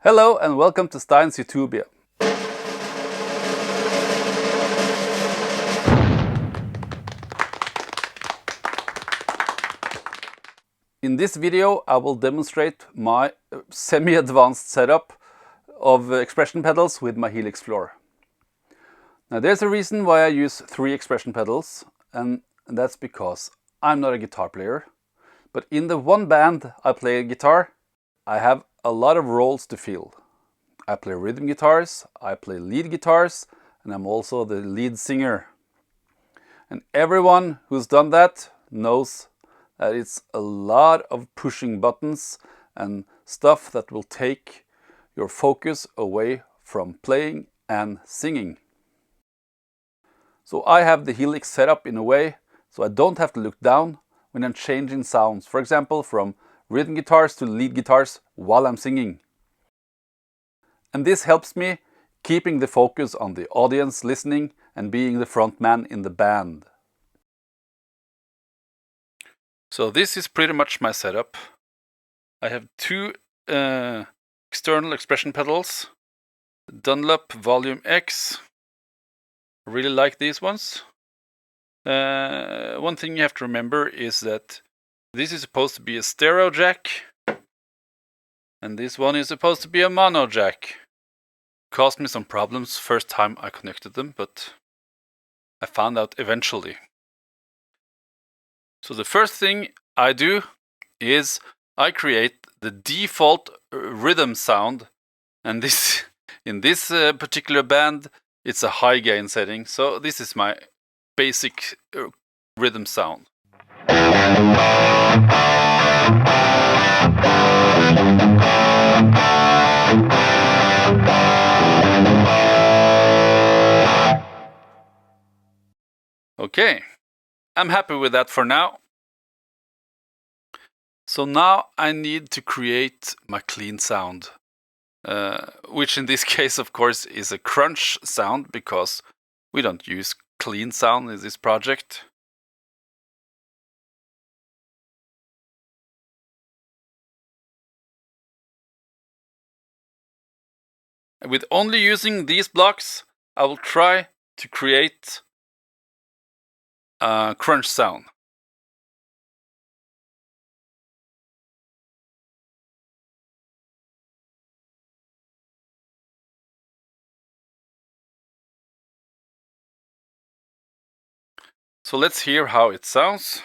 Hello and welcome to Stein's Utopia. In this video I will demonstrate my semi-advanced setup of expression pedals with my Helix Floor. Now there's a reason why I use 3 expression pedals, and that's because I'm not a guitar player, but in the one band I play guitar, I have a lot of roles to fill. I play rhythm guitars, I play lead guitars, and I'm also the lead singer. And everyone who's done that knows that it's a lot of pushing buttons and stuff that will take your focus away from playing and singing. So I have the Helix set up in a way so I don't have to look down when I'm changing sounds. For example, from rhythm guitars to lead guitars while I'm singing. And this helps me keeping the focus on the audience listening and being the front man in the band. So this is pretty much my setup. I have 2 external expression pedals, Dunlop Volume X. I really like these ones. One thing you have to remember is that this is supposed to be a stereo jack, and this one is supposed to be a mono jack. Caused me some problems first time I connected them, but I found out eventually. So the first thing I do is I create the default rhythm sound, and this in this particular band it's a high gain setting, so this is my basic rhythm sound. Okay, I'm happy with that for now. So now I need to create my clean sound, which in this case of course is a crunch sound because we don't use clean sound in this project. With only using these blocks, I will try to create a crunch sound. So let's hear how it sounds.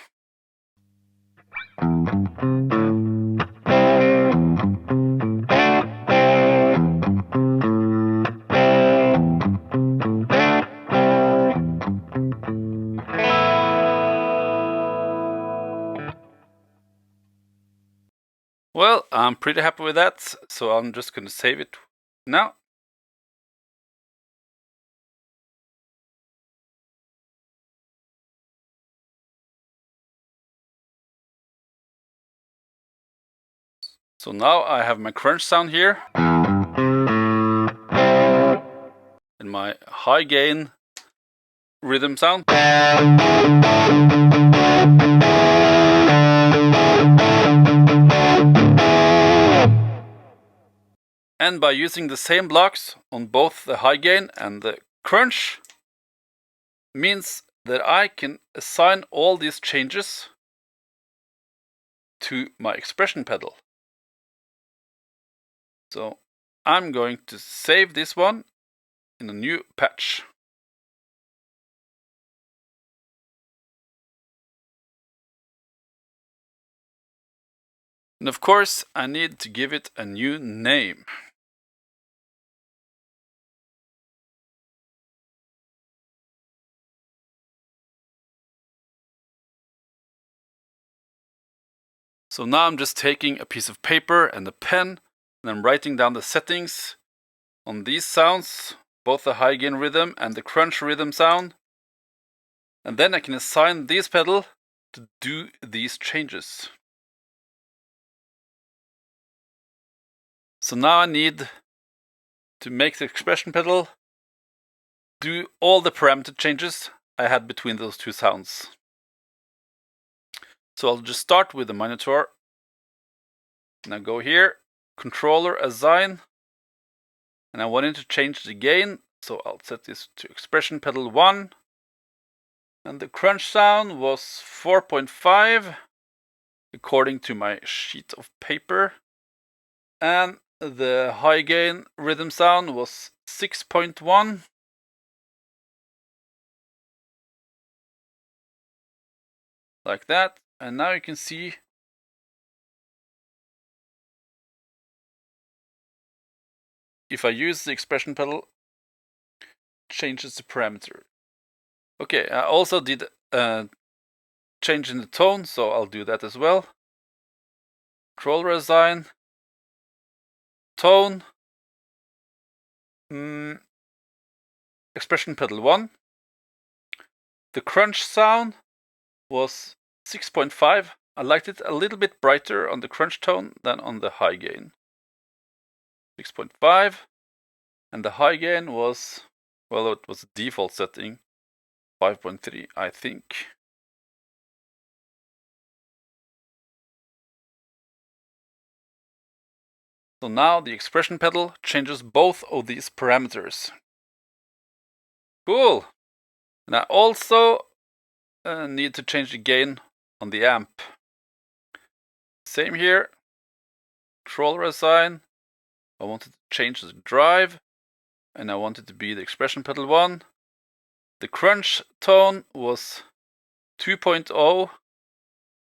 Well, I'm pretty happy with that, so I'm just going to save it now. So now I have my crunch sound here, and my high gain rhythm sound. And by using the same blocks on both the high gain and the crunch means that I can assign all these changes to my expression pedal. So I'm going to save this one in a new patch. And of course I need to give it a new name. So now I'm just taking a piece of paper and a pen, and I'm writing down the settings on these sounds, both the high gain rhythm and the crunch rhythm sound. And then I can assign this pedal to do these changes. So now I need to make the expression pedal do all the parameter changes I had between those 2 sounds. So I'll just start with the monitor. Now go here, controller assign, And I wanted to change the gain, so I'll set this to expression pedal 1. And the crunch sound was 4.5 according to my sheet of paper. And the high gain rhythm sound was 6.1. Like that. And now you can see if I use the expression pedal, changes the parameter. Okay, I also did change in the tone, so I'll do that as well. Control resign, tone, expression pedal 1. The crunch sound was 6.5. I liked it a little bit brighter on the crunch tone than on the high gain. 6.5. And the high gain was, well, it was a default setting, 5.3, I think. So now the expression pedal changes both of these parameters. Cool! And I also need to change the gain on the amp. Same here. Control resign. I wanted to change the drive, and I want it to be the expression pedal 1. The crunch tone was 2.0,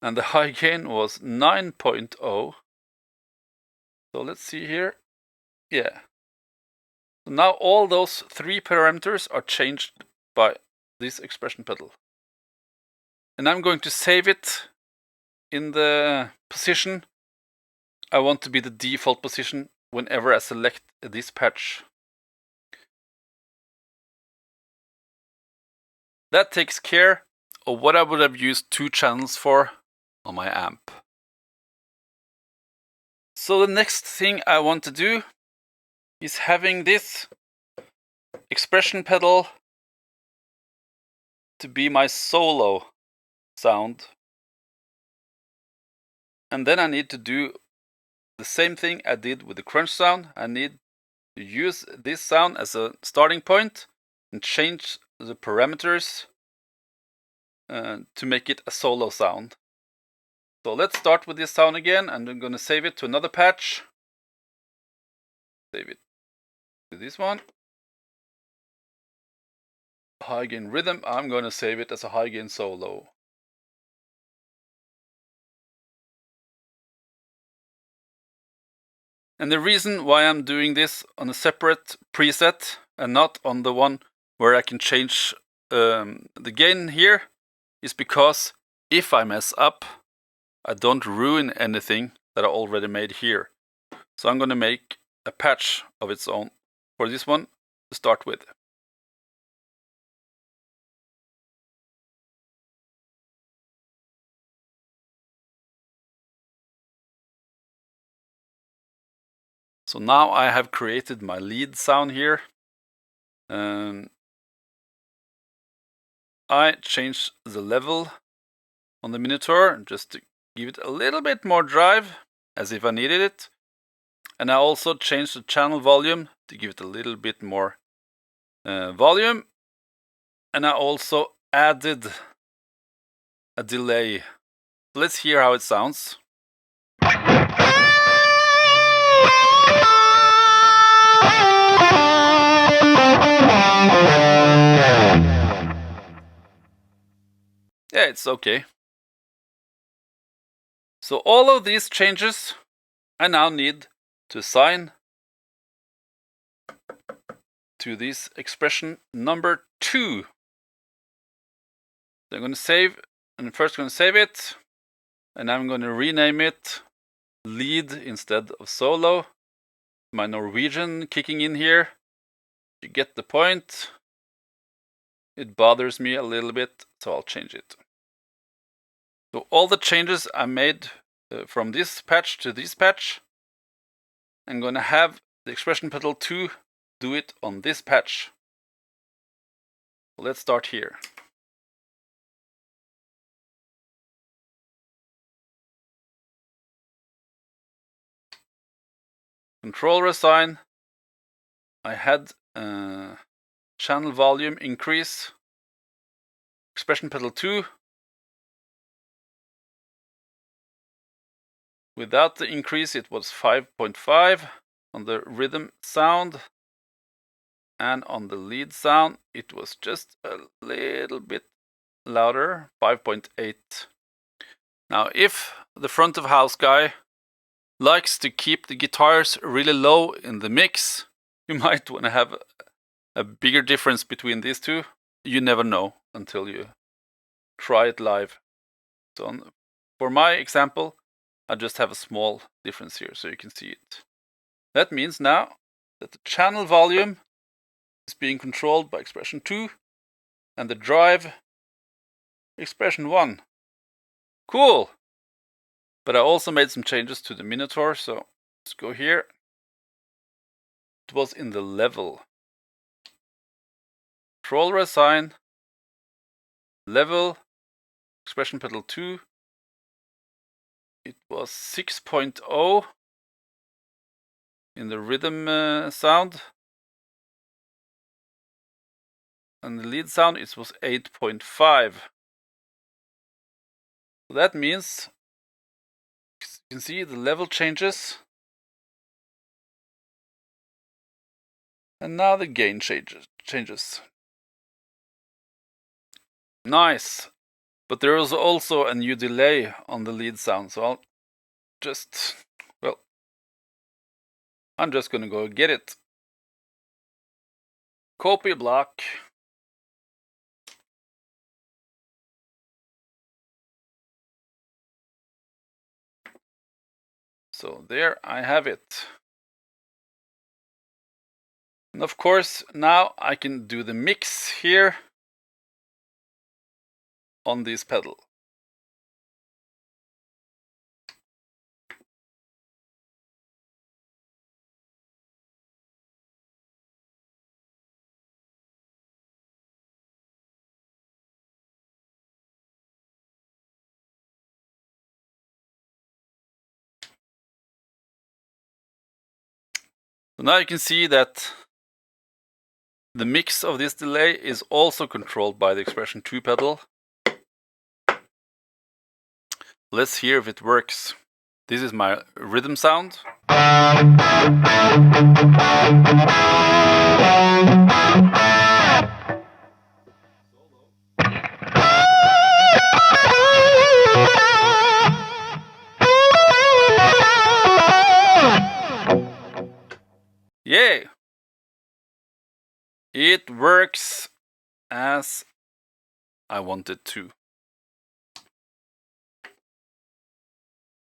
and the high gain was 9.0. So let's see here. Yeah. So now all those 3 parameters are changed by this expression pedal. And I'm going to save it in the position I want to be the default position whenever I select this patch. That takes care of what I would have used 2 channels for on my amp. So the next thing I want to do is having this expression pedal to be my solo sound. And then I need to do the same thing I did with the crunch sound. I need to use this sound as a starting point and change the parameters to make it a solo sound. So let's start with this sound again, and I'm going to save it to another patch. Save it to this one. High gain rhythm, I'm going to save it as a high gain solo. And the reason why I'm doing this on a separate preset and not on the one where I can change the gain here is because if I mess up, I don't ruin anything that I already made here. So I'm going to make a patch of its own for this one to start with. So now I have created my lead sound here. I changed the level on the Minotaur just to give it a little bit more drive, as if I needed it. And I also changed the channel volume to give it a little bit more volume. And I also added a delay. Let's hear how it sounds. Yeah, it's okay. So all of these changes I now need to assign to this expression number 2. So I'm going to save, and first going to save it, and I'm going to rename it lead instead of solo. My Norwegian kicking in here. You get the point. It bothers me a little bit, so I'll change it. So all the changes I made from this patch to this patch, I'm going to have the expression pedal 2 do it on this patch. Let's start here. Control resign, I had channel volume increase, expression pedal 2. Without the increase it was 5.5 on the rhythm sound, and on the lead sound it was just a little bit louder, 5.8. Now if the front of house guy likes to keep the guitars really low in the mix, you might want to have a bigger difference between these two. You never know until you try it live. So for my example, I just have a small difference here so you can see it. That means now that the channel volume is being controlled by expression 2 and the drive expression 1. Cool! But I also made some changes to the Minotaur, so let's go here. It was in the level. Control reassign, level, expression pedal 2. It was 6.0 in the rhythm sound. And the lead sound it was 8.5. So that means you can see the level changes. And now the gain changes. Nice. But there is also a new delay on the lead sound, so I'm just gonna go get it. Copy block. So there I have it. And of course now I can do the mix here on this pedal. So now you can see that the mix of this delay is also controlled by the expression 2 pedal. Let's hear if it works. This is my rhythm sound. Yay! It works as I wanted to.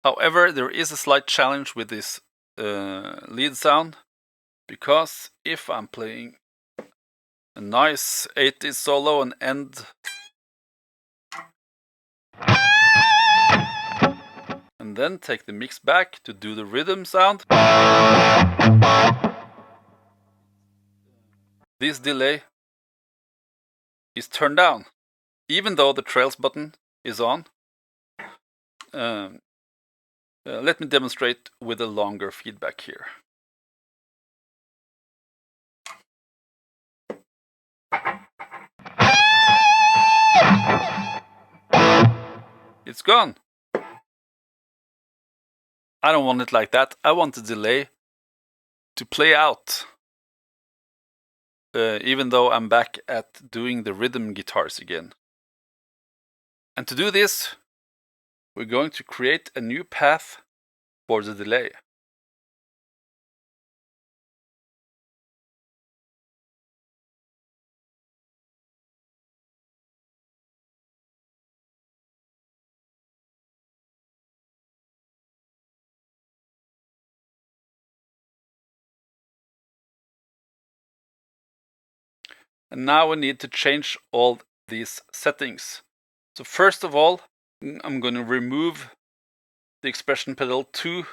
However, there is a slight challenge with this lead sound, because if I'm playing a nice 80s solo and end and then take the mix back to do the rhythm sound, this delay is turned down, even though the trails button is on. Let me demonstrate with a longer feedback here. It's gone. I don't want it like that. I want the delay to play out. Even though I'm back at doing the rhythm guitars again. And to do this, we're going to create a new path for the delay. And now we need to change all these settings. So first of all, I'm going to remove the expression pedal 2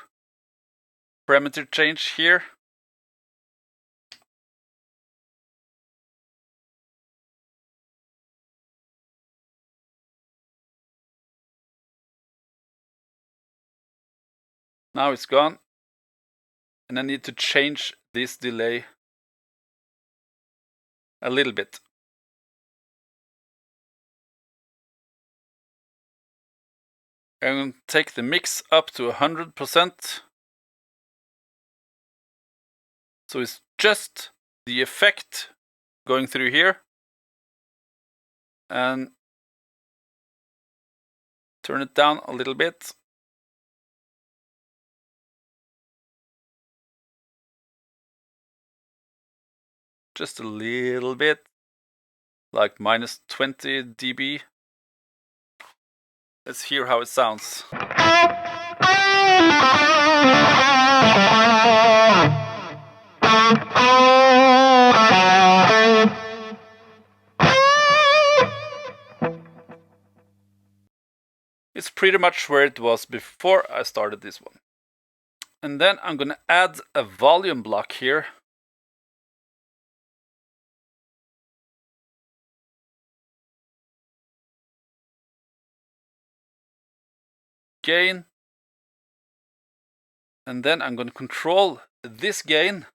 parameter change here. Now it's gone. And I need to change this delay a little bit. I'm going to take the mix up to 100%. So it's just the effect going through here. And turn it down a little bit. Just a little bit, like minus 20 dB. Let's hear how it sounds. It's pretty much where it was before I started this one. And then I'm going to add a volume block here. Gain. And then I'm going to control this gain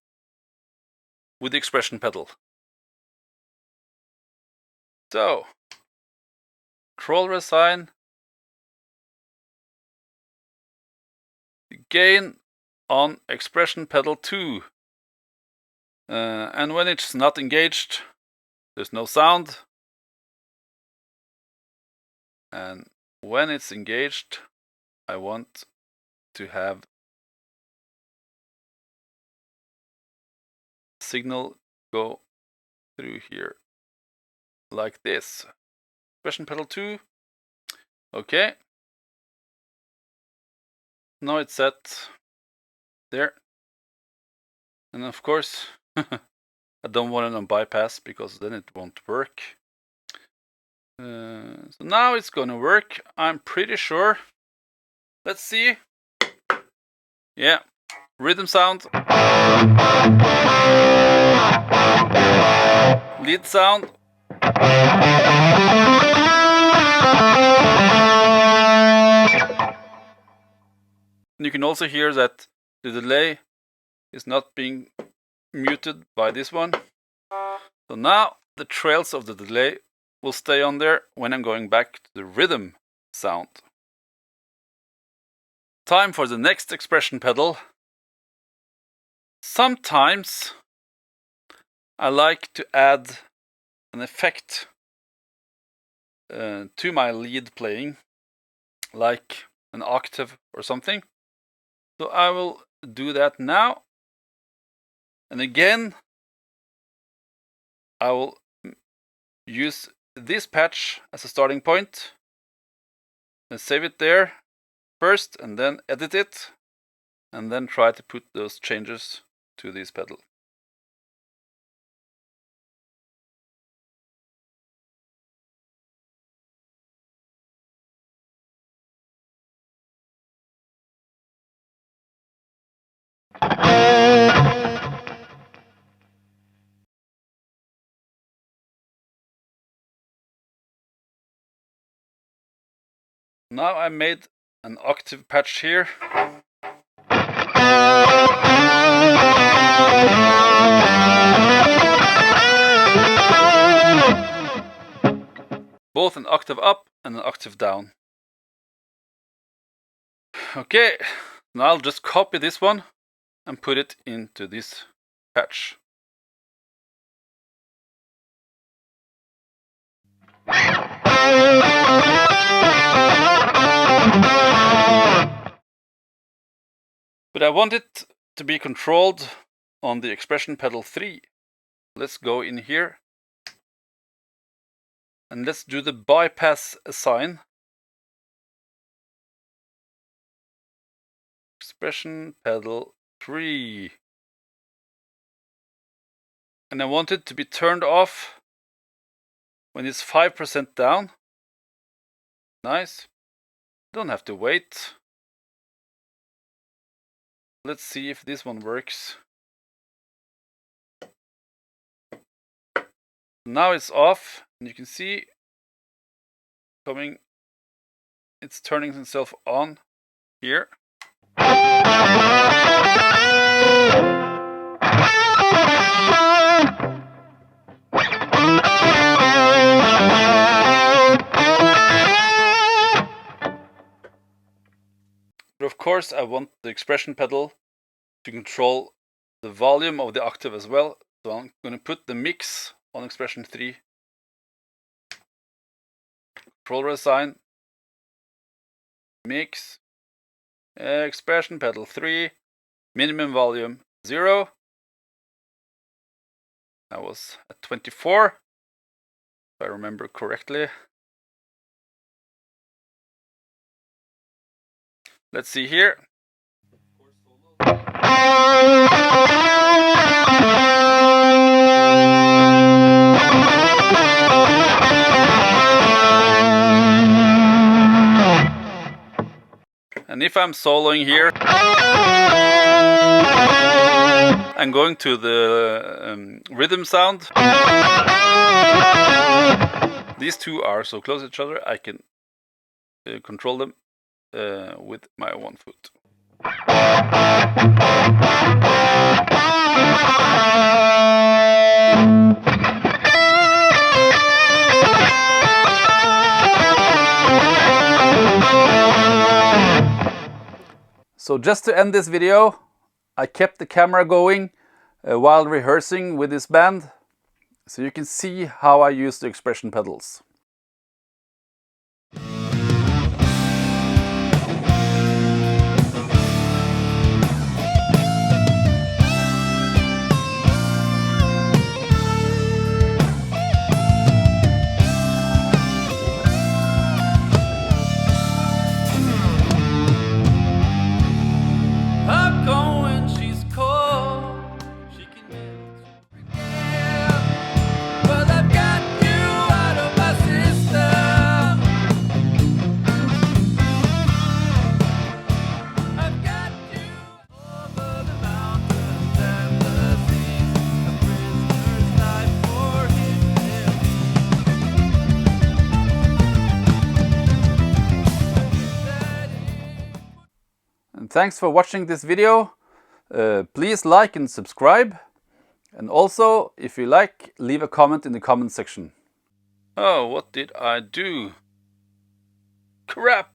with the expression pedal. So, control resign. The gain on expression pedal 2. And when it's not engaged, there's no sound. And when it's engaged, I want to have signal go through here like this. Expression pedal 2. Okay. Now it's set there. And of course, I don't want it on bypass because then it won't work. So now it's gonna work. I'm pretty sure. Let's see. Yeah, rhythm sound. Lead sound. You can also hear that the delay is not being muted by this one. So now the trails of the delay will stay on there when I'm going back to the rhythm sound. Time for the next expression pedal. Sometimes I like to add an effect to my lead playing, like an octave or something. So I will do that now. And again, I will use this patch as a starting point and save it there first and then edit it and then try to put those changes to this pedal. Now I made an octave patch here. Both an octave up and an octave down. Okay, now I'll just copy this one and put it into this patch. But I want it to be controlled on the expression pedal 3. Let's go in here and let's do the bypass assign. Expression pedal 3. And I want it to be turned off when it's 5% down. Nice. Don't have to wait. Let's see if this one works. Now it's off, and you can see it's turning itself on here. course, I want the expression pedal to control the volume of the octave as well. So I'm going to put the mix on expression 3. Control resign. Mix. Expression pedal 3. Minimum volume 0. That was at 24, if I remember correctly. Let's see here. And if I'm soloing here, I'm going to the rhythm sound. These two are so close to each other, I can control them with my one foot. So just to end this video, I kept the camera going while rehearsing with this band, so you can see how I use the expression pedals. Thanks for watching this video. Please like and subscribe. And also, if you like, leave a comment in the comment section. Oh, what did I do? Crap!